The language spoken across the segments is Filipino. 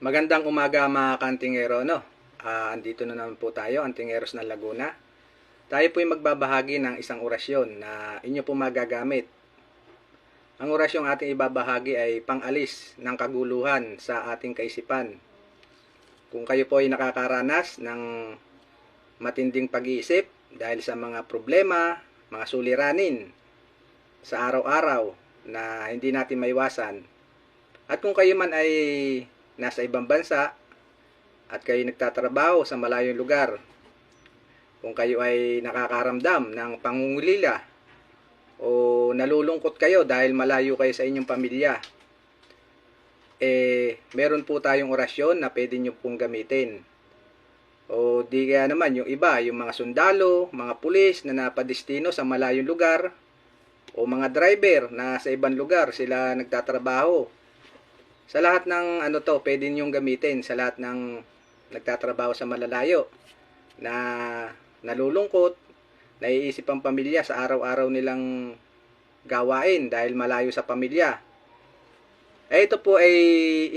Magandang umaga mga kantingero, no? Andito na naman po tayo, Antingeros ng Laguna. Tayo po ay magbabahagi ng isang orasyon na inyo po magagamit. Ang orasyong ating ibabahagi ay pang-alis ng kaguluhan sa ating kaisipan. Kung kayo po ay nakakaranas ng matinding pag-iisip dahil sa mga problema, mga suliranin sa araw-araw na hindi natin maiwasan. At kung kayo man ay nasa ibang bansa at kayo nagtatrabaho sa malayong lugar, kung kayo ay nakakaramdam ng pangungulila o nalulungkot kayo dahil malayo kayo sa inyong pamilya, meron po tayong orasyon na pwede nyo pong gamitin. O di kaya naman yung iba, yung mga sundalo, mga pulis na napadestino sa malayong lugar, o mga driver na sa ibang lugar sila nagtatrabaho. Sa lahat ng pwede niyong gamitin sa lahat ng nagtatrabaho sa malalayo na nalulungkot, naiisip ang pamilya sa araw-araw nilang gawain dahil malayo sa pamilya. Ito po ay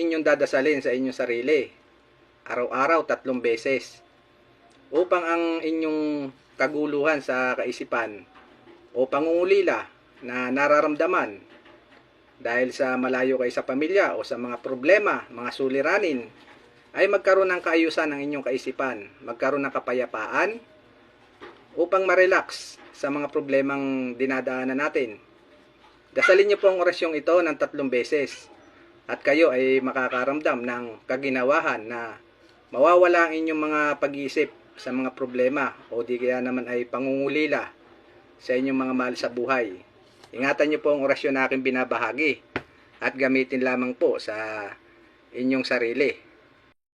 inyong dadasalin sa inyong sarili. Araw-araw 3 beses. Upang ang inyong kaguluhan sa kaisipan o pangungulila na nararamdaman dahil sa malayo kayo sa pamilya o sa mga problema, mga suliranin, ay magkaroon ng kaayusan ng inyong kaisipan, magkaroon ng kapayapaan upang ma-relax sa mga problemang dinadaanan natin. Dasalin niyo po ang orasyong ito ng 3 beses at kayo ay makakaramdam ng kaginawahan na mawawala ang inyong mga pag-iisip sa mga problema o di kaya naman ay pangungulila sa inyong mga mahal sa buhay. Ingatan niyo po ang orasyon na aking binabahagi at gamitin lamang po sa inyong sarili.